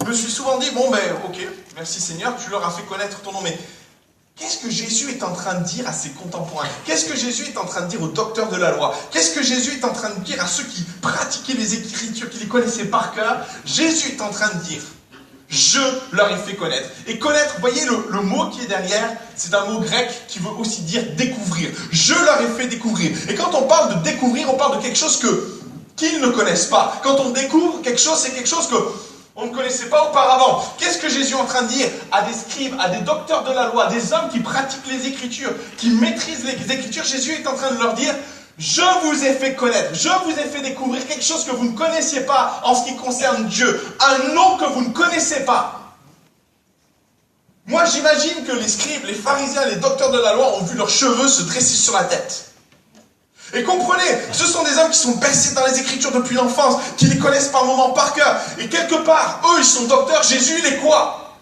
je me suis souvent dit, bon ben ok, merci Seigneur, tu leur as fait connaître ton nom, mais qu'est-ce que Jésus est en train de dire à ses contemporains? Qu'est-ce que Jésus est en train de dire aux docteurs de la loi? Qu'est-ce que Jésus est en train de dire à ceux qui pratiquaient les Écritures, qui les connaissaient par cœur? Jésus est en train de dire, je leur ai fait connaître. Et connaître, vous voyez, le mot qui est derrière, c'est un mot grec qui veut aussi dire découvrir. Je leur ai fait découvrir. Et quand on parle de découvrir, on parle de quelque chose qu'ils ne connaissent pas. Quand on découvre quelque chose, c'est quelque chose qu'on ne connaissait pas auparavant. Qu'est-ce que Jésus est en train de dire à des scribes, à des docteurs de la loi, des hommes qui pratiquent les Écritures, qui maîtrisent les Écritures? Jésus est en train de leur dire, je vous ai fait connaître, je vous ai fait découvrir quelque chose que vous ne connaissiez pas en ce qui concerne Dieu, un nom que vous ne connaissez pas. Moi, j'imagine que les scribes, les pharisiens, les docteurs de la loi ont vu leurs cheveux se dresser sur la tête. Et comprenez, ce sont des hommes qui sont bercés dans les Écritures depuis l'enfance, qui les connaissent par moments par cœur. Et quelque part, eux, ils sont docteurs. Jésus, il est quoi?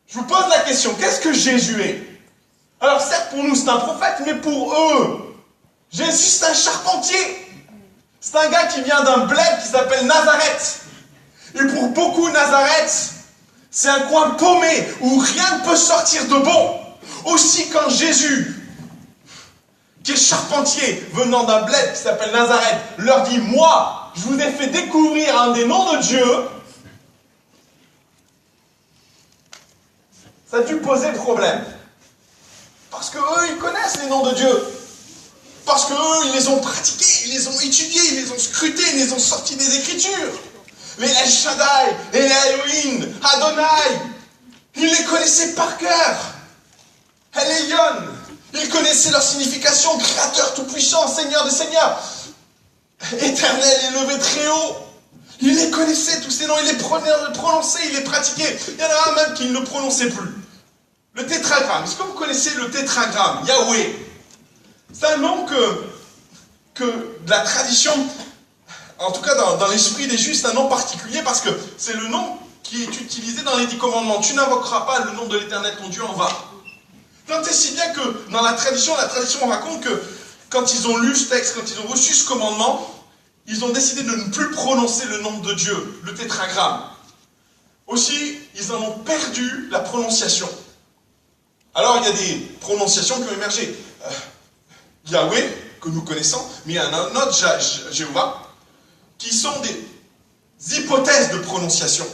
Je vous pose la question, qu'est-ce que Jésus est? Alors certes, pour nous, c'est un prophète, mais pour eux, Jésus, c'est un charpentier. C'est un gars qui vient d'un bled qui s'appelle Nazareth. Et pour beaucoup, Nazareth, c'est un coin paumé où rien ne peut sortir de bon. Aussi quand Jésus, qui est charpentier, venant d'un bled qui s'appelle Nazareth, leur dit, moi, je vous ai fait découvrir un des noms de Dieu, ça a dû poser problème. Parce qu'eux, ils connaissent les noms de Dieu. Parce qu'eux, ils les ont pratiqués, ils les ont étudiés, ils les ont scrutés, ils les ont sortis des Écritures. Les El Shaddai, les Elohim, Adonai, ils les connaissaient par cœur. El Elyon, ils connaissaient leur signification, Créateur tout-puissant, Seigneur des Seigneurs, Éternel, élevé très haut. Ils les connaissaient, tous ces noms, ils les prononçaient, ils les pratiquaient. Il y en a un même qui ne le prononçait plus. Le tétragramme. Est-ce que vous connaissez le tétragramme? Yahweh. C'est un nom que la tradition, en tout cas dans l'esprit des Juifs, c'est un nom particulier parce que c'est le nom qui est utilisé dans les 10 commandements. Tu n'invoqueras pas le nom de l'Éternel ton Dieu en vain. Tant et si bien que dans la tradition raconte que quand ils ont lu ce texte, quand ils ont reçu ce commandement, ils ont décidé de ne plus prononcer le nom de Dieu, le tétragramme. Aussi, ils en ont perdu la prononciation. Alors, il y a des prononciations qui ont émergé. Yahweh, que nous connaissons, mais il y a un autre, Jéhovah, qui sont des hypothèses de prononciation,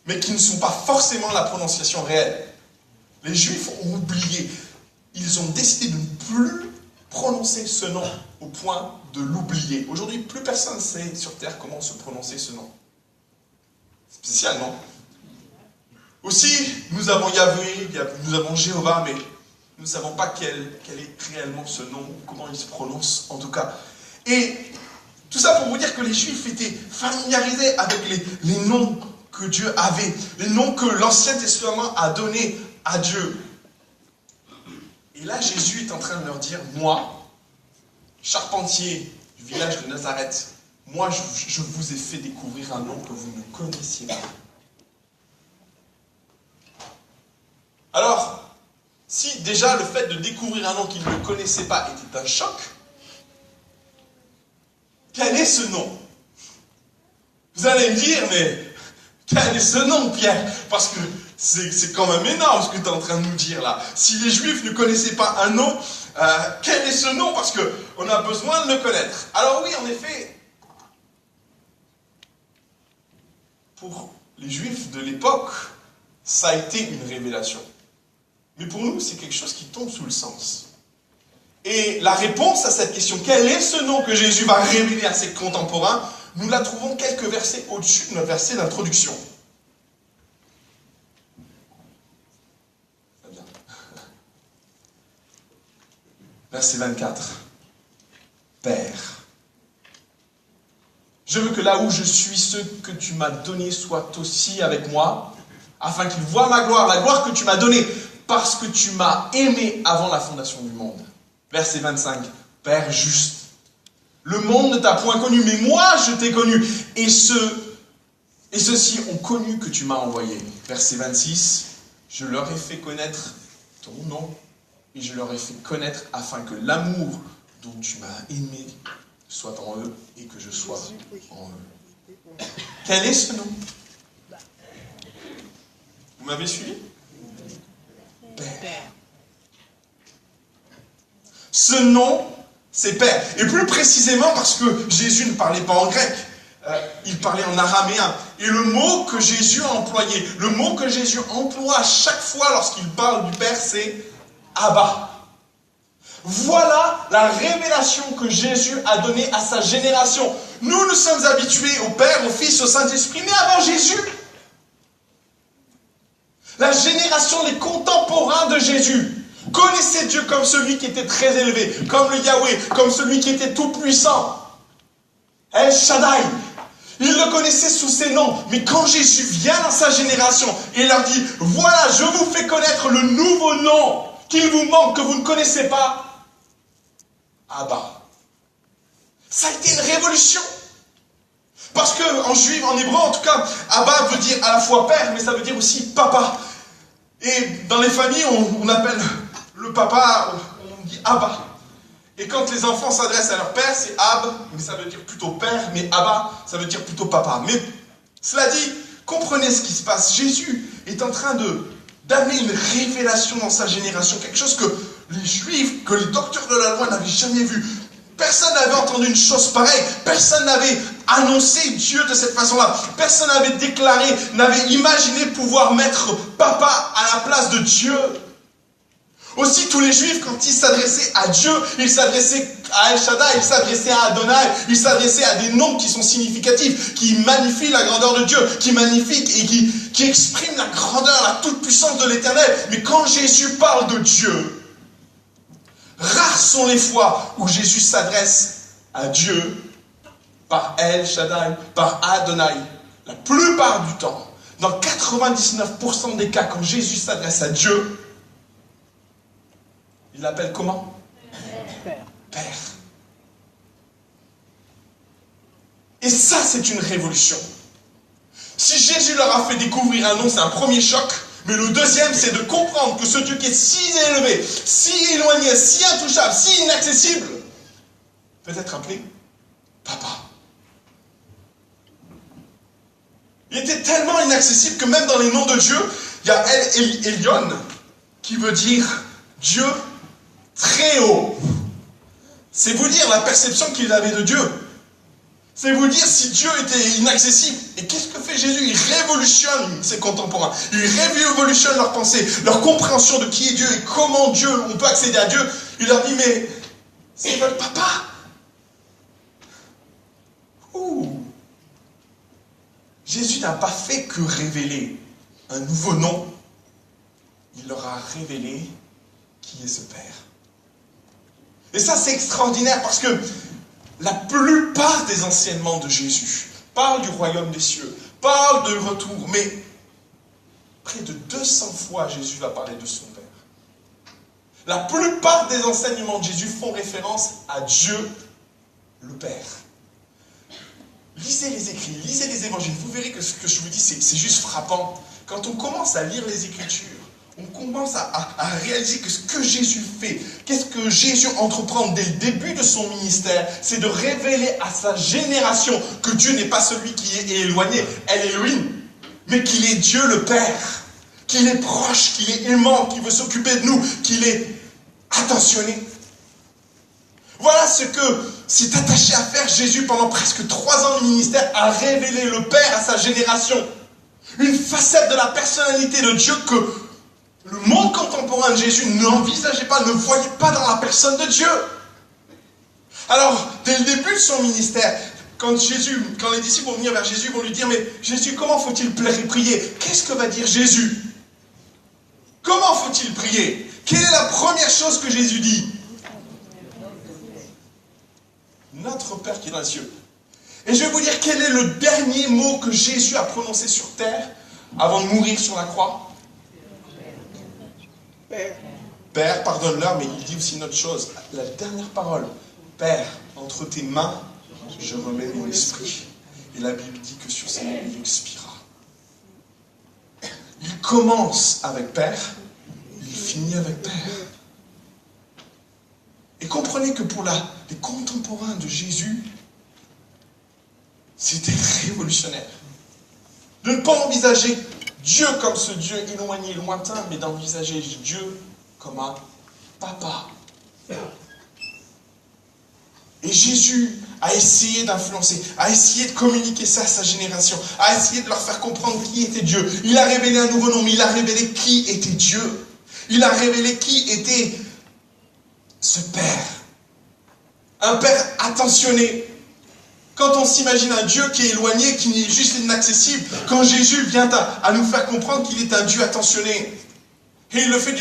mais qui ne sont pas forcément la prononciation réelle. Les Juifs ont oublié. Ils ont décidé de ne plus prononcer ce nom au point de l'oublier. Aujourd'hui, plus personne ne sait sur Terre comment se prononcer ce nom. Spécial, non? Aussi, nous avons Yahweh, nous avons Jéhovah, mais nous ne savons pas quel est réellement ce nom, comment il se prononce en tout cas. Et tout ça pour vous dire que les Juifs étaient familiarisés avec les noms que Dieu avait, les noms que l'Ancien Testament a donnés à Dieu. Et là, Jésus est en train de leur dire, moi, charpentier du village de Nazareth, moi, je vous ai fait découvrir un nom que vous ne connaissiez pas. Alors, si déjà le fait de découvrir un nom qu'ils ne connaissaient pas était un choc, quel est ce nom? Vous allez me dire, mais quel est ce nom, Pierre? Parce que c'est quand même énorme ce que tu es en train de nous dire là. Si les Juifs ne connaissaient pas un nom, quel est ce nom? Parce qu'on a besoin de le connaître. Alors oui, en effet, pour les Juifs de l'époque, ça a été une révélation. Mais pour nous, c'est quelque chose qui tombe sous le sens. Et la réponse à cette question, quel est ce nom que Jésus va révéler à ses contemporains, nous la trouvons quelques versets au-dessus de notre verset d'introduction. Très bien. Verset 24. Père, je veux que là où je suis, ceux que tu m'as donnés soient aussi avec moi, afin qu'ils voient ma gloire, la gloire que tu m'as donnée, parce que tu m'as aimé avant la fondation du monde. Verset 25. Père juste, le monde ne t'a point connu, mais moi je t'ai connu, et ceux-ci ont connu que tu m'as envoyé. Verset 26. Je leur ai fait connaître ton nom, et je leur ai fait connaître afin que l'amour dont tu m'as aimé soit en eux, et que je sois en eux. Quel est ce nom? Vous m'avez suivi? Père. Ce nom, c'est Père. Et plus précisément parce que Jésus ne parlait pas en grec. Il parlait en araméen. Et le mot que Jésus a employé, le mot que Jésus emploie à chaque fois lorsqu'il parle du Père, c'est Abba. Voilà la révélation que Jésus a donnée à sa génération. Nous sommes habitués au Père, au Fils, au Saint-Esprit, mais avant Jésus, la génération, les contemporains de Jésus, connaissaient Dieu comme celui qui était très élevé, comme le Yahweh, comme celui qui était tout puissant. El Shaddai. Ils le connaissaient sous ces noms. Mais quand Jésus vient dans sa génération, il leur dit, voilà, je vous fais connaître le nouveau nom qu'il vous manque, que vous ne connaissez pas. Abba. Ça a été une révolution. Parce que en juif, en hébreu en tout cas, Abba veut dire à la fois père, mais ça veut dire aussi papa. Et dans les familles, on appelle le papa, on dit Abba. Et quand les enfants s'adressent à leur père, c'est Ab, mais ça veut dire plutôt père, mais Abba, ça veut dire plutôt papa. Mais cela dit, comprenez ce qui se passe. Jésus est en train d'amener une révélation dans sa génération, quelque chose que les Juifs, que les docteurs de la loi n'avaient jamais vu. Personne n'avait entendu une chose pareille. Personne n'avait annoncé Dieu de cette façon-là. Personne n'avait déclaré, n'avait imaginé pouvoir mettre papa à la place de Dieu. Aussi, tous les Juifs, quand ils s'adressaient à Dieu, ils s'adressaient à El Shaddai, ils s'adressaient à Adonai, ils s'adressaient à des noms qui sont significatifs, qui magnifient la grandeur de Dieu, qui magnifient et qui expriment la grandeur, la toute-puissance de l'Éternel. Mais quand Jésus parle de Dieu, rares sont les fois où Jésus s'adresse à Dieu par El Shaddai, par Adonai. La plupart du temps, dans 99% des cas, quand Jésus s'adresse à Dieu, il l'appelle comment? Père. Et ça, c'est une révolution. Si Jésus leur a fait découvrir un nom, c'est un premier choc. Mais le deuxième, c'est de comprendre que ce Dieu qui est si élevé, si éloigné, si intouchable, si inaccessible, peut être appelé Papa. Il était tellement inaccessible que même dans les noms de Dieu, il y a El Elyon, qui veut dire Dieu très haut. C'est vous dire la perception qu'il avait de Dieu. C'est vous dire si Dieu était inaccessible. Et qu'est-ce que fait Jésus? Il révolutionne ses contemporains. Il révolutionne leur pensée, leur compréhension de qui est Dieu et comment Dieu, on peut accéder à Dieu. Il leur dit, mais c'est votre papa. Ouh. Jésus n'a pas fait que révéler un nouveau nom. Il leur a révélé qui est ce Père. Et ça, c'est extraordinaire parce que la plupart des enseignements de Jésus parlent du royaume des cieux, parlent de retour, mais près de 200 fois, Jésus va parler de son Père. La plupart des enseignements de Jésus font référence à Dieu, le Père. Lisez les écrits, lisez les évangiles, vous verrez que ce que je vous dis, c'est juste frappant. Quand on commence à lire les Écritures, on commence à réaliser que ce que Jésus fait, qu'est-ce que Jésus entreprend dès le début de son ministère, c'est de révéler à sa génération que Dieu n'est pas celui qui est éloigné, El Elohim, mais qu'il est Dieu le Père, qu'il est proche, qu'il est aimant, qu'il veut s'occuper de nous, qu'il est attentionné. Voilà ce que s'est attaché à faire Jésus pendant presque 3 ans de ministère, à révéler le Père à sa génération. Une facette de la personnalité de Dieu que le monde contemporain de Jésus n'envisageait pas, ne voyait pas dans la personne de Dieu. Alors, dès le début de son ministère, quand les disciples vont venir vers Jésus, ils vont lui dire, mais Jésus, comment faut-il prier? Qu'est-ce que va dire Jésus? Comment faut-il prier? Quelle est la première chose que Jésus dit? Notre Père qui est dans les cieux. Et je vais vous dire quel est le dernier mot que Jésus a prononcé sur terre avant de mourir sur la croix. Père, pardonne-leur, mais il dit aussi une autre chose. La dernière parole. Père, entre tes mains, je remets mon esprit. Et la Bible dit que sur ses mots, il expira. Il commence avec Père, il finit avec Père. Et comprenez que pour les contemporains de Jésus, c'était révolutionnaire. De ne pas envisager Dieu comme ce Dieu éloigné, lointain, mais d'envisager Dieu comme un papa. Et Jésus a essayé d'influencer, a essayé de communiquer ça à sa génération, a essayé de leur faire comprendre qui était Dieu. Il a révélé un nouveau nom, mais il a révélé qui était Dieu. Il a révélé qui était ce Père. Un Père attentionné. Quand on s'imagine un Dieu qui est éloigné, qui est juste inaccessible, quand Jésus vient à nous faire comprendre qu'il est un Dieu attentionné, et il le fait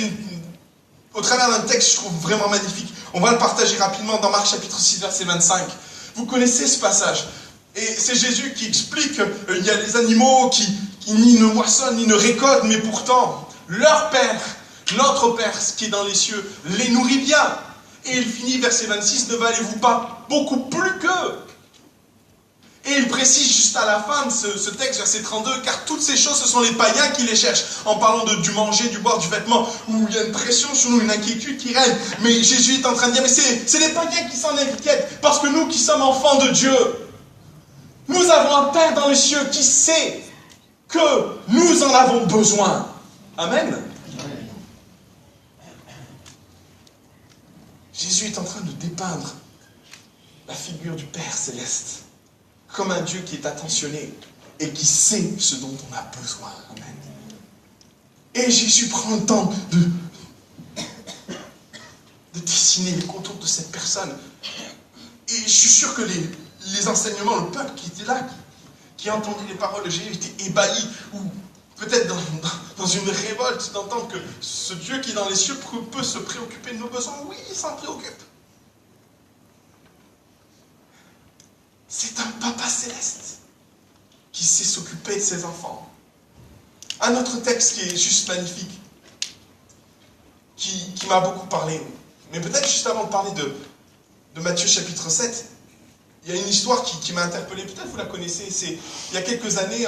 au travers d'un texte, je trouve vraiment magnifique. On va le partager rapidement dans Marc chapitre 6, verset 25. Vous connaissez ce passage. Et c'est Jésus qui explique qu'il y a les animaux qui ni ne moissonnent, ni ne récoltent, mais pourtant, leur Père, notre Père, ce qui est dans les cieux, les nourrit bien. Et il finit, verset 26, ne valez-vous pas beaucoup plus qu'eux? Et il précise juste à la fin de ce texte, verset 32, car toutes ces choses, ce sont les païens qui les cherchent, en parlant du manger, du boire, du vêtement, où il y a une pression sur nous, une inquiétude qui règne. Mais Jésus est en train de dire, mais c'est les païens qui s'en inquiètent, parce que nous qui sommes enfants de Dieu, nous avons un Père dans les cieux qui sait que nous en avons besoin. Amen. Jésus est en train de dépeindre la figure du Père céleste comme un Dieu qui est attentionné et qui sait ce dont on a besoin. Amen. Et Jésus prend le temps de dessiner les contours de cette personne. Et je suis sûr que les enseignements, le peuple qui était là, qui a entendu les paroles de Jésus, était ébahi, ou peut-être dans une révolte d'entendre que ce Dieu qui est dans les cieux peut se préoccuper de nos besoins. Oui, il s'en préoccupe. C'est un papa céleste qui sait s'occuper de ses enfants. Un autre texte qui est juste magnifique, qui m'a beaucoup parlé, mais peut-être juste avant de parler de Matthieu chapitre 7, il y a une histoire qui m'a interpellé, peut-être vous la connaissez, c'est il y a quelques années,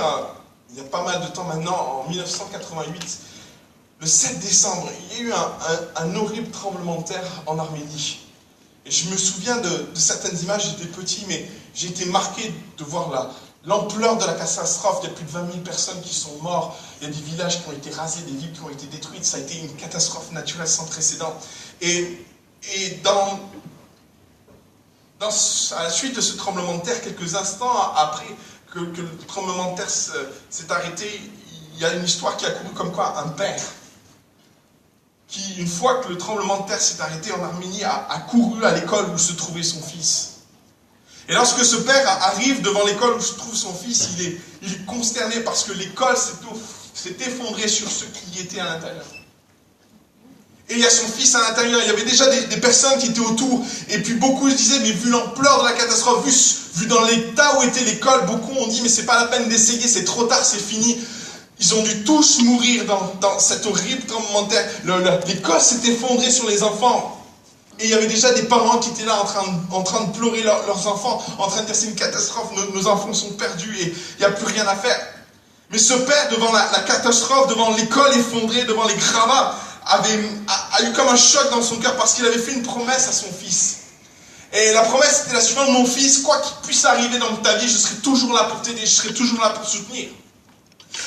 il y a pas mal de temps maintenant, en 1988, le 7 décembre, il y a eu un horrible tremblement de terre en Arménie. Et je me souviens de certaines images, j'étais petit, mais j'ai été marqué de voir l'ampleur de la catastrophe. Il y a plus de 20 000 personnes qui sont mortes, il y a des villages qui ont été rasés, des villes qui ont été détruites, ça a été une catastrophe naturelle sans précédent. Et à la suite de ce tremblement de terre, quelques instants après que le tremblement de terre s'est arrêté, il y a une histoire qui a couru comme quoi un père, qui, une fois que le tremblement de terre s'est arrêté en Arménie, a couru à l'école où se trouvait son fils. Et lorsque ce père arrive devant l'école où se trouve son fils, il est consterné parce que l'école s'est effondrée sur ceux qui y étaient à l'intérieur. Et il y a son fils à l'intérieur, il y avait déjà des personnes qui étaient autour, et puis beaucoup se disaient, mais vu l'ampleur de la catastrophe, vu dans l'état où était l'école, beaucoup ont dit, mais c'est pas la peine d'essayer, c'est trop tard, c'est fini. Ils ont dû tous mourir dans cet horrible tremblement de terre. L'école s'est effondrée sur les enfants. Et il y avait déjà des parents qui étaient là en train de pleurer leurs enfants, en train de dire c'est une catastrophe, nos enfants sont perdus et il n'y a plus rien à faire. Mais ce père, devant la catastrophe, devant l'école effondrée, devant les gravats, a eu comme un choc dans son cœur parce qu'il avait fait une promesse à son fils. Et la promesse était la suivante, mon fils, quoi qu'il puisse arriver dans ta vie, je serai toujours là pour t'aider, je serai toujours là pour soutenir.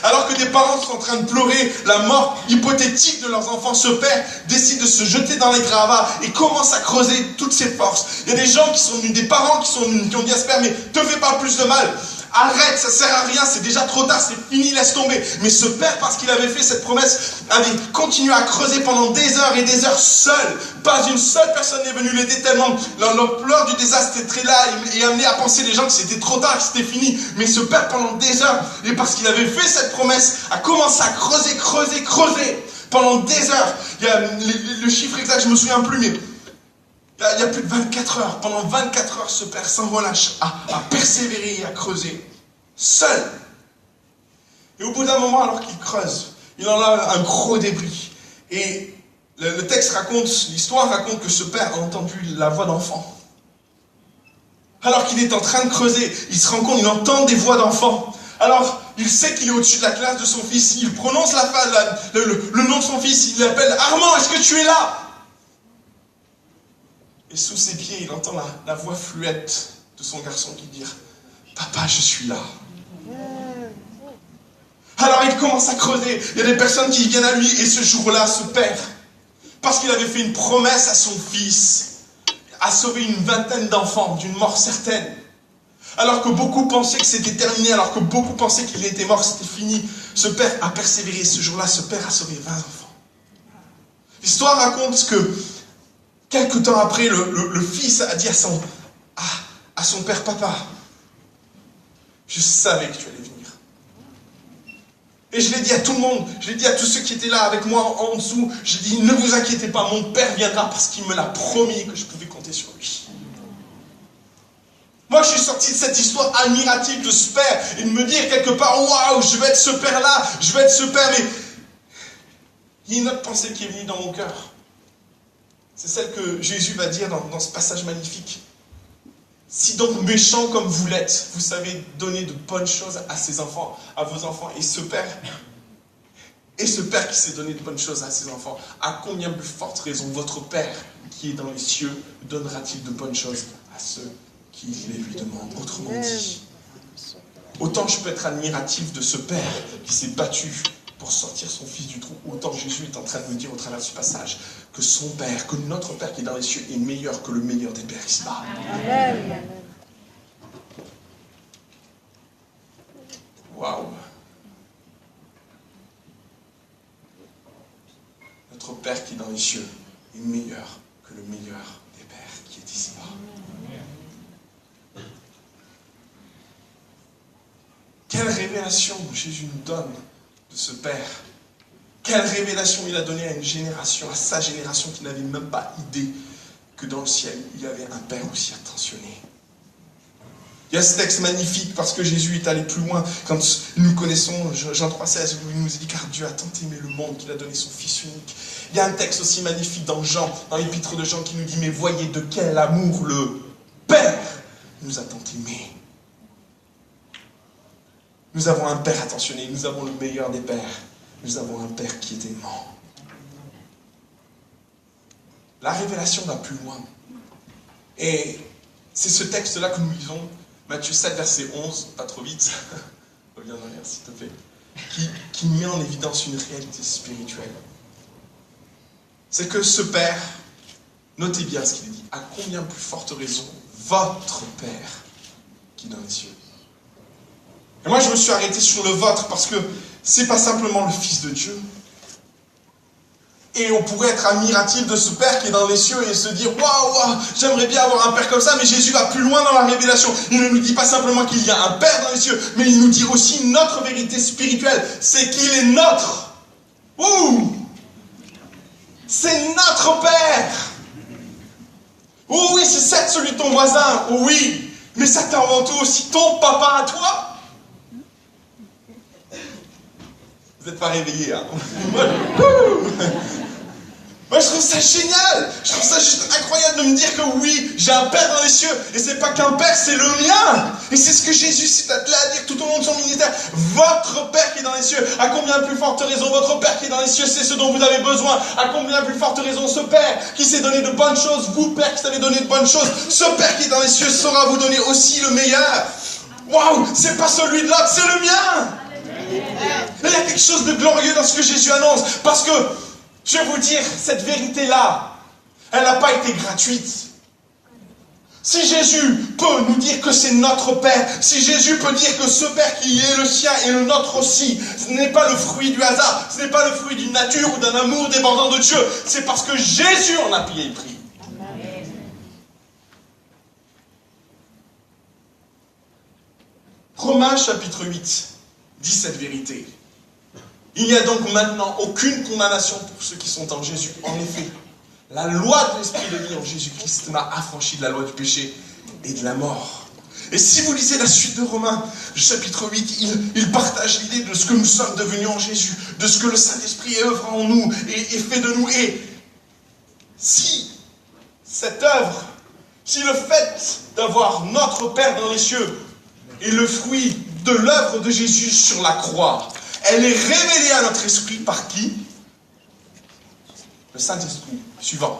Alors que des parents sont en train de pleurer la mort hypothétique de leurs enfants, ce père décide de se jeter dans les gravats et commence à creuser toutes ses forces. Il y a des gens qui sont venus, des parents qui ont dit à ce père, mais te fais pas plus de mal. Arrête, ça sert à rien, c'est déjà trop tard, c'est fini, laisse tomber. Mais ce père, parce qu'il avait fait cette promesse, avait continué à creuser pendant des heures et des heures seul. Pas une seule personne n'est venue l'aider tellement l'ampleur du désastre était très là et amené à penser les gens que c'était trop tard, que c'était fini. Mais ce père, pendant des heures, et parce qu'il avait fait cette promesse, a commencé à creuser pendant des heures. Il y a le chiffre exact, je ne me souviens plus, mais il y a plus de 24 heures. Pendant 24 heures, ce père sans relâche a persévéré et a creusé. Seul. Et au bout d'un moment, alors qu'il creuse, il en a un gros débris. Et le texte raconte, l'histoire raconte que ce père a entendu la voix d'enfant. Alors qu'il est en train de creuser, il se rend compte, il entend des voix d'enfant. Alors, il sait qu'il est au-dessus de la classe de son fils. Il prononce le nom de son fils. Il l'appelle « Armand, est-ce que tu es là ?» Et sous ses pieds, il entend la voix fluette de son garçon qui dit « Papa, je suis là. » Alors il commence à creuser. Il y a des personnes qui viennent à lui et ce jour-là se perd. Parce qu'il avait fait une promesse à son fils, à sauver une vingtaine d'enfants d'une mort certaine. Alors que beaucoup pensaient que c'était terminé, alors que beaucoup pensaient qu'il était mort, c'était fini. Ce père a persévéré. Ce jour-là, ce père a sauvé 20 enfants. L'histoire raconte que, quelque temps après, le fils a dit à son père, papa, je savais que tu allais venir. Et je l'ai dit à tout le monde, je l'ai dit à tous ceux qui étaient là avec moi en dessous, j'ai dit, ne vous inquiétez pas, mon père viendra parce qu'il me l'a promis que je pouvais compter sur lui. Moi, je suis sorti de cette histoire admirative de ce père et de me dire quelque part, waouh, je vais être ce père-là, je vais être ce père, mais il y a une autre pensée qui est venue dans mon cœur. C'est celle que Jésus va dire dans ce passage magnifique. Si donc méchant comme vous l'êtes, vous savez donner de bonnes choses à ses enfants, à vos enfants, et ce père qui sait donner de bonnes choses à ses enfants, à combien plus forte raison votre Père qui est dans les cieux donnera-t-il de bonnes choses à ceux qui les lui demandent. Autrement dit, autant je peux être admiratif de ce Père qui s'est battu pour sortir son fils du trou, autant Jésus est en train de nous dire au travers de ce passage que son Père, que notre Père qui est dans les cieux est meilleur que le meilleur des pères ici-bas. Waouh! Notre Père qui est dans les cieux est meilleur que le meilleur des pères qui est ici-bas. Quelle révélation Jésus nous donne de ce Père. Quelle révélation il a donnée à une génération, à sa génération qui n'avait même pas idée que dans le ciel, il y avait un Père aussi attentionné. Il y a ce texte magnifique parce que Jésus est allé plus loin. Quand nous connaissons Jean 3,16 où il nous dit car Dieu a tant aimé le monde qu'il a donné son Fils unique. Il y a un texte aussi magnifique dans Jean, dans l'épître de Jean qui nous dit mais voyez de quel amour le Père nous a tant aimés. Nous avons un Père attentionné, nous avons le meilleur des pères. Nous avons un Père qui est aimant. La révélation va plus loin. Et c'est ce texte-là que nous lisons, Matthieu 7, verset 11, pas trop vite, reviens en arrière s'il te plaît, qui met en évidence une réalité spirituelle. C'est que ce Père, notez bien ce qu'il dit, à combien plus forte raison votre Père qui est dans les cieux. Et moi je me suis arrêté sur le vôtre parce que c'est pas simplement le Fils de Dieu. Et on pourrait être admiratif de ce Père qui est dans les cieux et se dire waouh, j'aimerais bien avoir un Père comme ça, mais Jésus va plus loin dans la révélation. Il ne nous dit pas simplement qu'il y a un Père dans les cieux, mais il nous dit aussi notre vérité spirituelle, c'est qu'il est notre. Ouh, c'est notre Père. Oh oui, c'est certes celui de ton voisin, oui, mais c'est avant tout aussi ton papa à toi. Vous n'êtes pas réveillés, hein? Moi, je trouve ça génial. Je trouve ça juste incroyable de me dire que oui, j'ai un Père dans les cieux. Et c'est pas qu'un Père, c'est le mien. Et c'est ce que Jésus s'est attelé à dire tout au long de son ministère. Votre Père qui est dans les cieux. À combien plus forte raison votre Père qui est dans les cieux, c'est ce dont vous avez besoin. À combien plus forte raison ce Père qui s'est donné de bonnes choses. Vous, Père, qui savez donner de bonnes choses. Ce Père qui est dans les cieux saura vous donner aussi le meilleur. Waouh, c'est pas celui de l'autre, c'est le mien. Et il y a quelque chose de glorieux dans ce que Jésus annonce. Parce que, je vais vous dire, cette vérité-là, elle n'a pas été gratuite. Si Jésus peut nous dire que c'est notre Père, si Jésus peut dire que ce Père qui est le sien est le nôtre aussi, ce n'est pas le fruit du hasard, ce n'est pas le fruit d'une nature ou d'un amour débordant de Dieu, c'est parce que Jésus en a payé le prix. Romains chapitre 8 dit cette vérité. Il n'y a donc maintenant aucune condamnation pour ceux qui sont en Jésus. En effet, la loi de l'Esprit de vie en Jésus-Christ m'a affranchi de la loi du péché et de la mort. Et si vous lisez la suite de Romains, chapitre 8, il partage l'idée de ce que nous sommes devenus en Jésus, de ce que le Saint-Esprit œuvre en nous et fait de nous. Et si cette œuvre, si le fait d'avoir notre Père dans les cieux est le fruit de l'œuvre de Jésus sur la croix, elle est révélée à notre esprit par qui? Le Saint-Esprit. Suivant.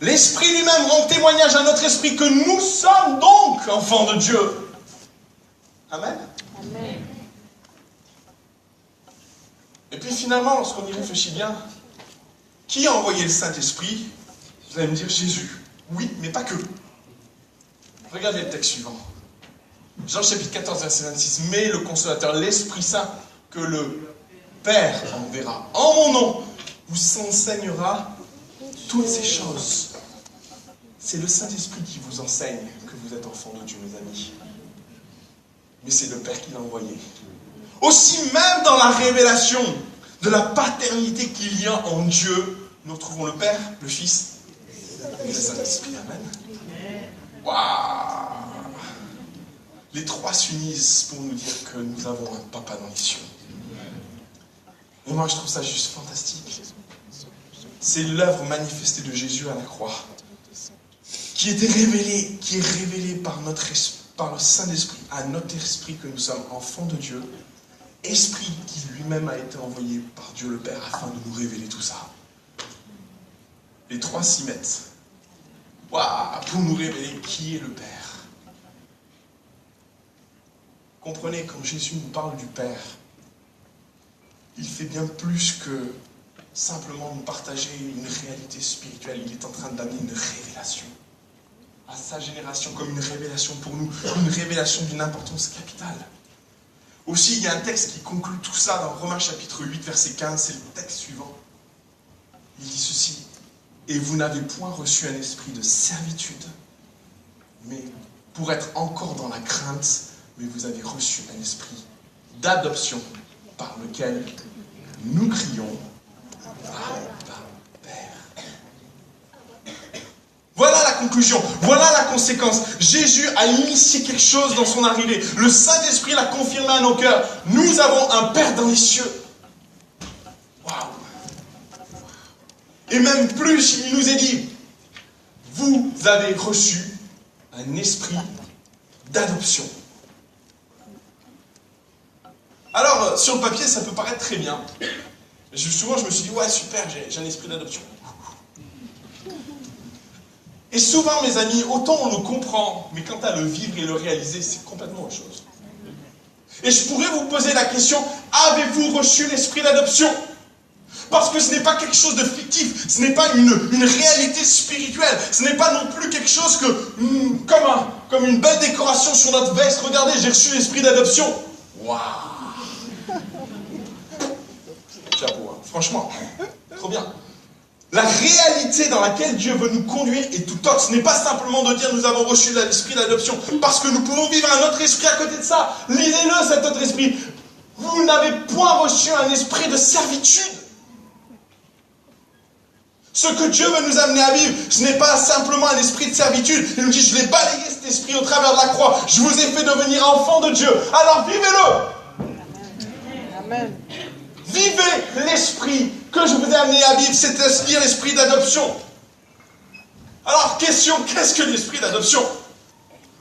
L'Esprit lui-même rend témoignage à notre esprit que nous sommes donc enfants de Dieu. Amen. Amen. Et puis finalement, lorsqu'on y réfléchit bien, qui a envoyé le Saint-Esprit? Vous allez me dire Jésus. Oui, mais pas que. Regardez le texte suivant. Jean chapitre 14, verset 26. Mais le Consolateur, l'Esprit Saint, que le Père enverra en mon nom, vous enseignera toutes ces choses. C'est le Saint-Esprit qui vous enseigne que vous êtes enfants de Dieu, mes amis. Mais c'est le Père qui l'a envoyé. Aussi, même dans la révélation de la paternité qu'il y a en Dieu, nous retrouvons le Père, le Fils et le Saint-Esprit. Amen. Waouh! Les trois s'unissent pour nous dire que nous avons un papa dans les cieux. Et moi, je trouve ça juste fantastique. C'est l'œuvre manifestée de Jésus à la croix, qui est révélée par le Saint-Esprit, à notre esprit que nous sommes enfants de Dieu, esprit qui lui-même a été envoyé par Dieu le Père afin de nous révéler tout ça. Les trois s'y mettent. Waouh, pour nous révéler qui est le Père. Comprenez, quand Jésus nous parle du Père, il fait bien plus que simplement nous partager une réalité spirituelle. Il est en train d'amener une révélation à sa génération, comme une révélation pour nous, une révélation d'une importance capitale. Aussi, il y a un texte qui conclut tout ça dans Romains chapitre 8, verset 15, c'est le texte suivant. Il dit ceci: et vous n'avez point reçu un esprit de servitude, mais pour être encore dans la crainte, mais vous avez reçu un esprit d'adoption par lequel nous crions Abba, Père. Voilà la conclusion, voilà la conséquence. Jésus a initié quelque chose dans son arrivée. Le Saint-Esprit l'a confirmé à nos cœurs. Nous avons un Père dans les cieux. Waouh! Et même plus, il nous est dit, vous avez reçu un esprit d'adoption. Alors, sur le papier, ça peut paraître très bien. Souvent, je me suis dit, ouais, super, j'ai un esprit d'adoption. Et souvent, mes amis, autant on le comprend, mais quant à le vivre et le réaliser, c'est complètement autre chose. Et je pourrais vous poser la question, avez-vous reçu l'esprit d'adoption? Parce que ce n'est pas quelque chose de fictif, ce n'est pas une réalité spirituelle, ce n'est pas non plus quelque chose que, comme une belle décoration sur notre veste. Regardez, j'ai reçu l'esprit d'adoption. Waouh! Chapeau, hein. Franchement, trop bien. La réalité dans laquelle Dieu veut nous conduire est tout autre. Ce n'est pas simplement de dire nous avons reçu l'esprit d'adoption, parce que nous pouvons vivre un autre esprit à côté de ça. Lisez-le, cet autre esprit. Vous n'avez point reçu un esprit de servitude. Ce que Dieu veut nous amener à vivre, ce n'est pas simplement un esprit de servitude. Il nous dit, je l'ai balayé cet esprit au travers de la croix. Je vous ai fait devenir enfants de Dieu. Alors vivez-le. Amen. Vivez l'esprit que je vous ai amené à vivre, c'est-à-dire l'esprit d'adoption. Alors, question, qu'est-ce que l'esprit d'adoption?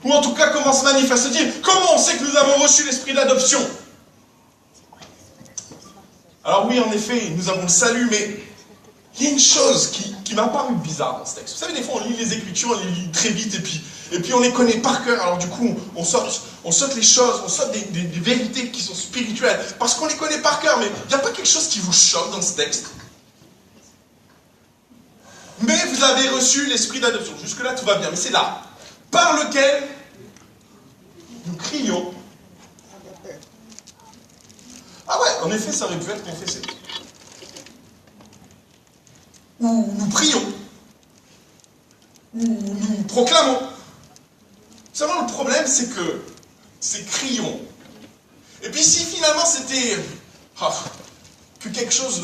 Ou en tout cas, comment se manifeste-t-il? Comment on sait que nous avons reçu l'esprit d'adoption? Alors oui, en effet, nous avons le salut, mais il y a une chose qui m'a paru bizarre dans ce texte. Vous savez, des fois, on lit les Écritures, on les lit très vite, et puis on les connaît par cœur. Alors du coup, on saute les choses, on saute des vérités qui sont spirituelles, parce qu'on les connaît par cœur. Mais il n'y a pas quelque chose qui vous choque dans ce texte? Mais vous avez reçu l'esprit d'adoption. Jusque-là, tout va bien. Mais c'est là, par lequel nous crions. Ah ouais, en effet, ça aurait pu être confessé. Ou nous prions. Ou nous proclamons. Seulement, le problème, c'est que c'est crions. Et puis si finalement c'était que quelque chose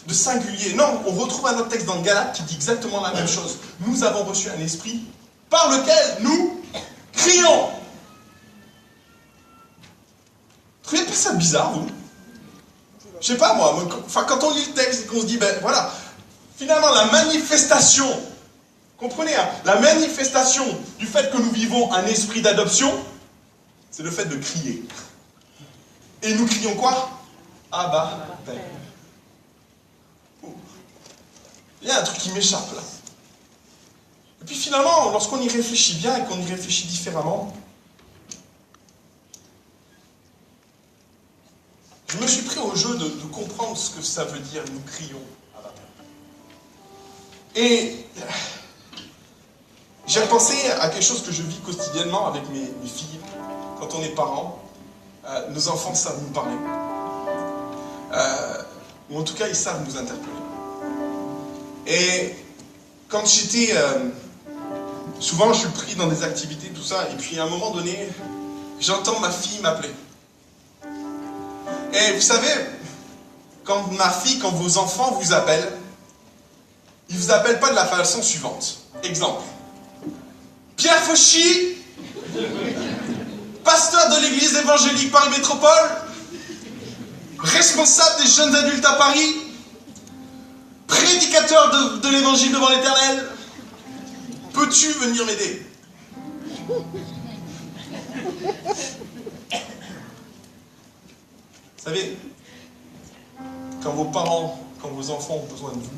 de singulier. Non, on retrouve un autre texte dans le Galates qui dit exactement la même chose. Nous avons reçu un esprit par lequel nous crions. Trouvez pas ça bizarre, vous? Je sais pas moi, quand on lit le texte et qu'on se dit, ben voilà, finalement la manifestation, comprenez, hein, la manifestation du fait que nous vivons un esprit d'adoption, c'est le fait de crier. Et nous crions quoi? Abba, Père. Il y a un truc qui m'échappe là. Et puis finalement, lorsqu'on y réfléchit bien et qu'on y réfléchit différemment, je me suis pris au jeu de comprendre ce que ça veut dire, nous crions. Et j'ai repensé à quelque chose que je vis quotidiennement avec mes filles. Quand on est parents, nos enfants savent nous parler. Ou en tout cas, ils savent nous interpeller. Et quand j'étais... souvent, je suis pris dans des activités, tout ça, et puis à un moment donné, j'entends ma fille m'appeler. Et vous savez, quand vos enfants vous appellent, ils ne vous appellent pas de la façon suivante. Exemple. Pierre Fauchy, pasteur de l'église évangélique Paris Métropole, responsable des jeunes adultes à Paris, prédicateur de l'évangile devant l'Éternel, peux-tu venir m'aider? Vous savez, quand vos parents, quand vos enfants ont besoin de vous,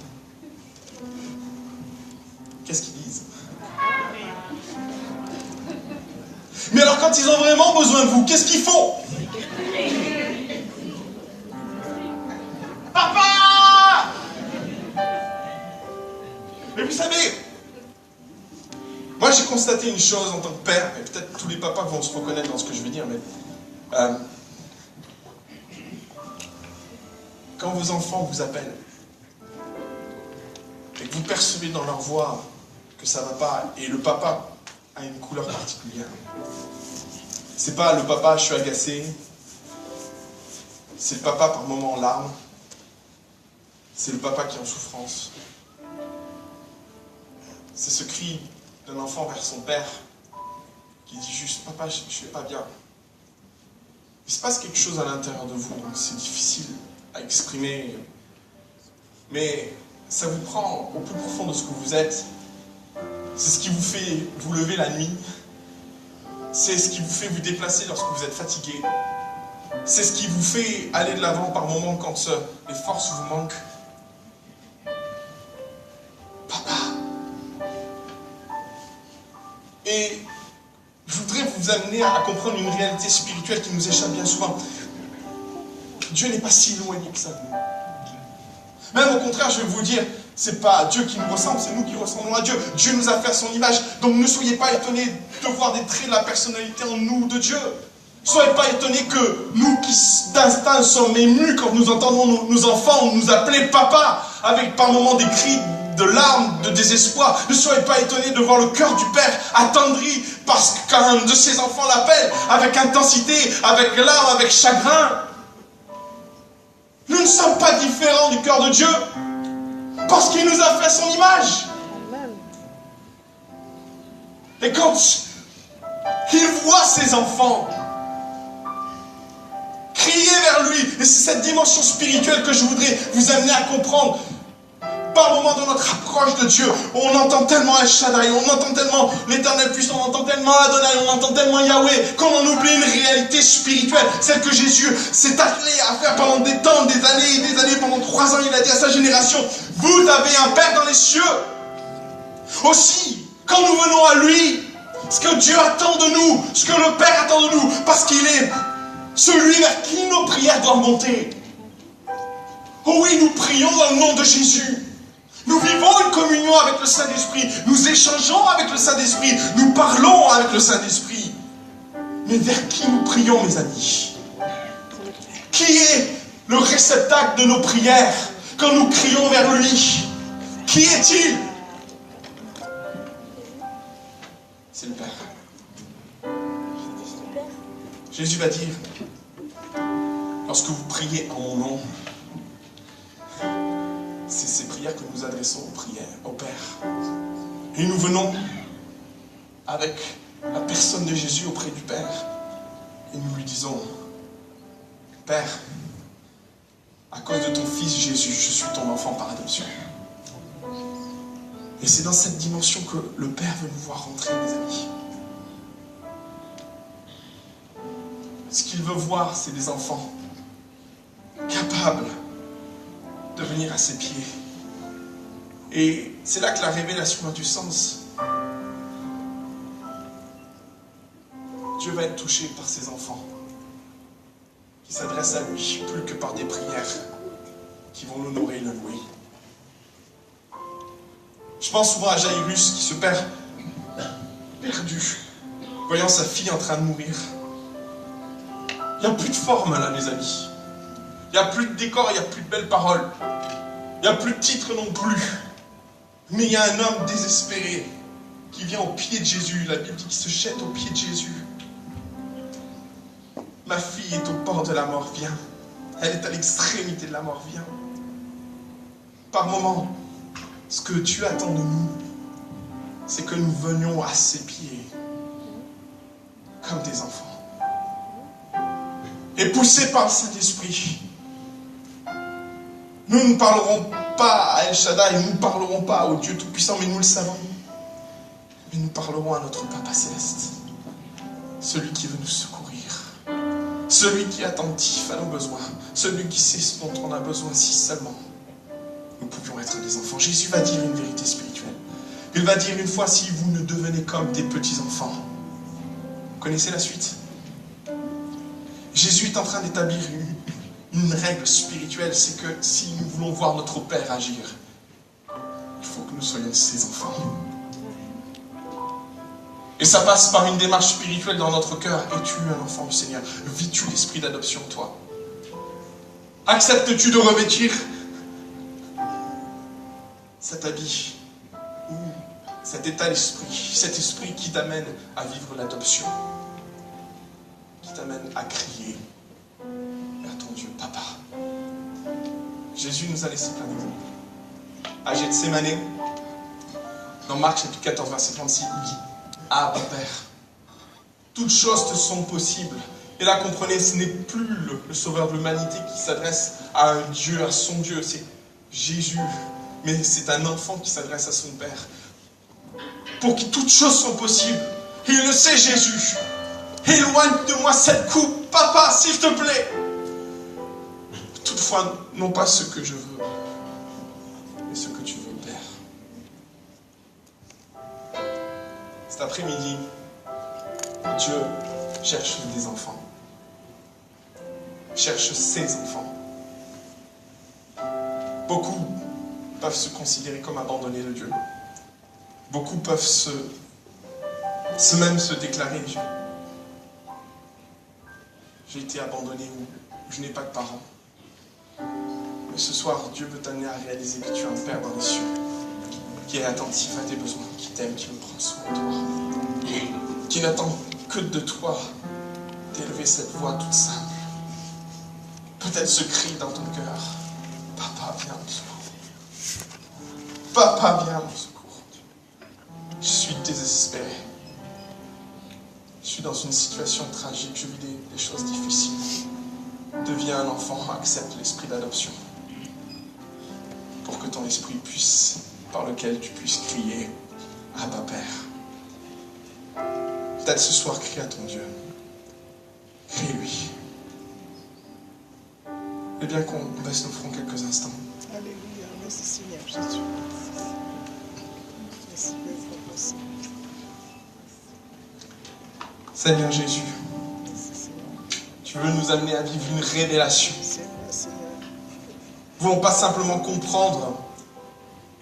qu'est-ce qu'ils disent? Mais alors quand ils ont vraiment besoin de vous, qu'est-ce qu'ils font? Papa! Mais vous savez, moi j'ai constaté une chose en tant que père, et peut-être tous les papas vont se reconnaître dans ce que je vais dire, mais quand vos enfants vous appellent, et que vous percevez dans leur voix que ça ne va pas, et le papa a une couleur particulière. C'est pas le papa, je suis agacé. C'est le papa par moments en larmes. C'est le papa qui est en souffrance. C'est ce cri d'un enfant vers son père qui dit juste « Papa, je ne vais pas bien ». Il se passe quelque chose à l'intérieur de vous, c'est difficile à exprimer. Mais ça vous prend au plus profond de ce que vous êtes. C'est ce qui vous fait vous lever la nuit. C'est ce qui vous fait vous déplacer lorsque vous êtes fatigué. C'est ce qui vous fait aller de l'avant par moments quand les forces vous manquent. Papa. Et je voudrais vous amener à comprendre une réalité spirituelle qui nous échappe bien souvent. Dieu n'est pas si éloigné que ça de nous. Même au contraire, je vais vous dire, c'est pas Dieu qui nous ressemble, c'est nous qui ressemblons à Dieu. Dieu nous a fait à son image. Donc ne soyez pas étonnés de voir des traits de la personnalité en nous de Dieu. Ne soyez pas étonnés que nous qui d'instinct sommes émus quand nous entendons nos enfants nous appeler papa, avec par moments des cris de larmes, de désespoir. Ne soyez pas étonnés de voir le cœur du Père attendri parce qu'un de ses enfants l'appelle avec intensité, avec larmes, avec chagrin. Nous ne sommes pas différents du cœur de Dieu parce qu'il nous a fait son image. Et quand il voit ses enfants crier vers lui, et c'est cette dimension spirituelle que je voudrais vous amener à comprendre. Par moment de notre approche de Dieu, on entend tellement El Shaddai, on entend tellement l'Éternel puissant, on entend tellement Adonai, on entend tellement Yahweh, qu'on en oublie une réalité spirituelle, celle que Jésus s'est attelé à faire pendant des temps, des années, pendant 3 ans, il a dit à sa génération, vous avez un Père dans les cieux. Aussi, quand nous venons à lui, ce que Dieu attend de nous, ce que le Père attend de nous, parce qu'il est celui vers qui nos prières doivent monter. Oh oui, nous prions dans le nom de Jésus. Nous vivons une communion avec le Saint-Esprit. Nous échangeons avec le Saint-Esprit. Nous parlons avec le Saint-Esprit. Mais vers qui nous prions, mes amis? Qui est le réceptacle de nos prières quand nous crions vers lui? Qui est-il? C'est le Père. Jésus va dire, lorsque vous priez en mon nom, c'est ces prières que nous adressons au Père. Et nous venons avec la personne de Jésus auprès du Père. Et nous lui disons, Père, à cause de ton Fils Jésus, je suis ton enfant par adoption. Et c'est dans cette dimension que le Père veut nous voir rentrer, mes amis. Ce qu'il veut voir, c'est des enfants capables de venir à ses pieds. Et c'est là que la révélation a du sens. Dieu va être touché par ses enfants. qui s'adresse à lui plus que par des prières qui vont l'honorer et le louer. Je pense souvent à Jairus qui se perd perdu, voyant sa fille en train de mourir. Il n'y a plus de forme là, les amis. Il n'y a plus de décor, il n'y a plus de belles paroles. Il n'y a plus de titres non plus. Mais il y a un homme désespéré qui vient au pied de Jésus. La Bible dit qu'il se jette au pied de Jésus. Ma fille est au bord de la mort, viens. Elle est à l'extrémité de la mort, viens. Par moments, ce que Dieu attend de nous, c'est que nous venions à ses pieds comme des enfants. Et poussés par le Saint-Esprit, nous ne parlerons pas à El Shaddai, nous ne parlerons pas au Dieu Tout-Puissant, mais nous le savons. Mais nous parlerons à notre Papa Céleste, celui qui veut nous secourir, celui qui est attentif à nos besoins, celui qui sait ce dont on a besoin si seulement nous pouvions être des enfants. Jésus va dire une vérité spirituelle. Il va dire une fois, si vous ne devenez comme des petits-enfants. Vous connaissez la suite? Jésus est en train d'établir une règle spirituelle, c'est que si nous voulons voir notre Père agir, il faut que nous soyons ses enfants. Et ça passe par une démarche spirituelle dans notre cœur. Es-tu un enfant du Seigneur? Vis-tu l'esprit d'adoption en toi? Acceptes-tu de revêtir cet habit, ou cet état d'esprit, cet esprit qui t'amène à vivre l'adoption, qui t'amène à crier vers ton Dieu, Papa? Jésus nous a laissé plein d'exemples. À Gethsémanée, dans Marc chapitre 14, verset 36, il dit: Ah, mon Père, toutes choses te sont possibles. Et là, comprenez, ce n'est plus le sauveur de l'humanité qui s'adresse à un Dieu, à son Dieu, c'est Jésus. Mais c'est un enfant qui s'adresse à son Père. Pour qui toutes choses sont possibles. Et il le sait, Jésus. Éloigne de moi cette coupe, Papa, s'il te plaît. Toutefois, non pas ce que je veux, mais ce que tu veux, Père. Cet après-midi, Dieu cherche des enfants. Cherche ses enfants. Beaucoup peuvent se considérer comme abandonnés de Dieu. Beaucoup peuvent même se déclarer: j'ai été abandonné ou je n'ai pas de parents. Mais ce soir, Dieu veut t'amener à réaliser que tu as un Père dans les cieux, qui est attentif à tes besoins, qui t'aime, qui veut prendre soin de toi, qui n'attend que de toi d'élever cette voix toute simple. Peut-être ce cri dans ton cœur: Papa, viens au secours. Papa, viens au secours. Je suis désespéré. Je suis dans une situation tragique. Je vis des choses difficiles. Deviens un enfant, accepte l'esprit d'adoption. Pour que ton esprit puisse, par lequel tu puisses crier: Abba Père. Peut-être ce soir, crie à ton Dieu. Crie-lui. Eh bien qu'on baisse nos fronts quelques instants. Alléluia, merci Seigneur Jésus. Merci Père. Seigneur Jésus, tu veux nous amener à vivre une révélation. Nous ne voulons pas simplement comprendre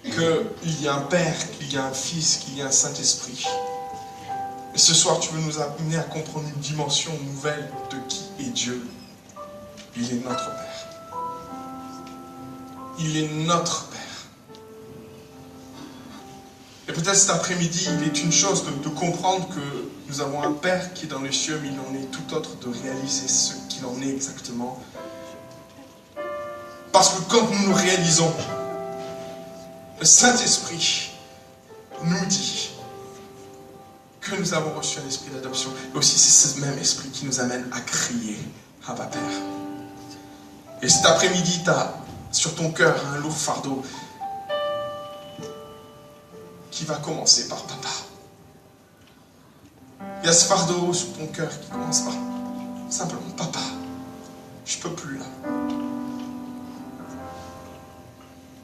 qu'il y a un Père, qu'il y a un Fils, qu'il y a un Saint-Esprit. Et ce soir, tu veux nous amener à comprendre une dimension nouvelle de qui est Dieu. Il est notre Père. Il est notre Père. Et peut-être cet après-midi, il est une chose de comprendre que nous avons un Père qui est dans les cieux, mais il en est tout autre de réaliser ce qu'il en est exactement. Parce que quand nous nous réalisons, le Saint-Esprit nous dit que nous avons reçu un esprit d'adoption. Et aussi, c'est ce même esprit qui nous amène à crier « Abba Père ». Et cet après-midi, tu as sur ton cœur un lourd fardeau qui va commencer par Papa. Il y a ce fardeau sur ton cœur qui commence par simplement Papa, je ne peux plus là.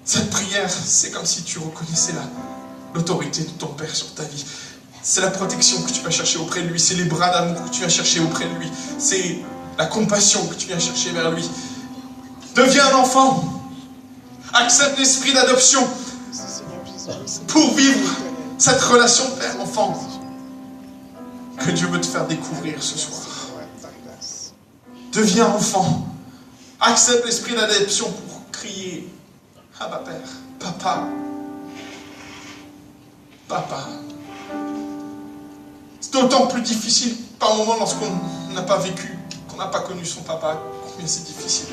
Cette prière, c'est comme si tu reconnaissais l'autorité de ton Père sur ta vie. C'est la protection que tu vas chercher auprès de lui, c'est les bras d'amour que tu vas chercher auprès de lui, c'est la compassion que tu viens chercher vers lui. Deviens un enfant. Accepte l'esprit d'adoption pour vivre cette relation père-enfant que Dieu veut te faire découvrir ce soir. Deviens enfant. Accepte l'esprit d'adoption pour crier Abba Père, Papa, Papa. C'est d'autant plus difficile par moments lorsqu'on n'a pas vécu, qu'on n'a pas connu son papa, combien c'est difficile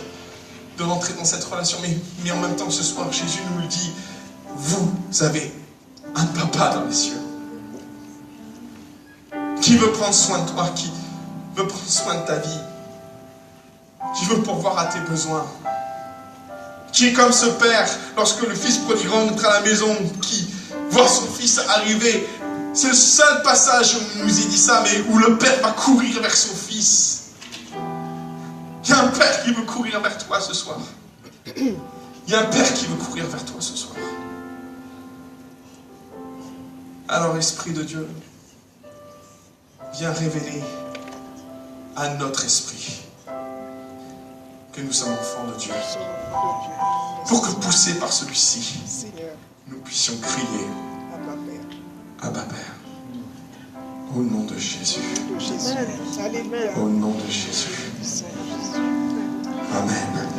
de rentrer dans cette relation. Mais en même temps, ce soir, Jésus nous le dit, vous avez un papa dans les cieux qui veut prendre soin de toi, qui veut prendre soin de ta vie, qui veut pourvoir à tes besoins, qui est comme ce père, lorsque le fils prodigue rentre à la maison, qui voit son fils arriver. C'est le seul passage où il nous est dit ça, mais où le père va courir vers son fils. Il y a un père qui veut courir vers toi ce soir. Il y a un père qui veut courir vers toi ce soir. Alors, Esprit de Dieu, viens révéler à notre esprit que nous sommes enfants de Dieu. Pour que, poussés par celui-ci, nous puissions crier Abba Père. Au nom de Jésus. Au nom de Jésus. Amen.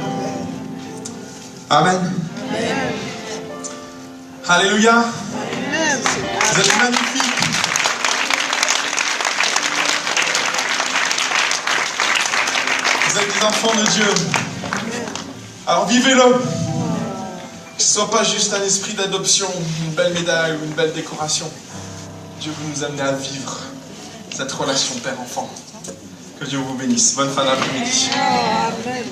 Amen. Alléluia. Vous êtes magnifiques. Vous êtes des enfants de Dieu. Alors vivez-le. Que ce ne soit pas juste un esprit d'adoption, une belle médaille ou une belle décoration. Dieu veut nous amener à vivre cette relation père-enfant. Que Dieu vous bénisse. Bonne fin d'après-midi. Amen.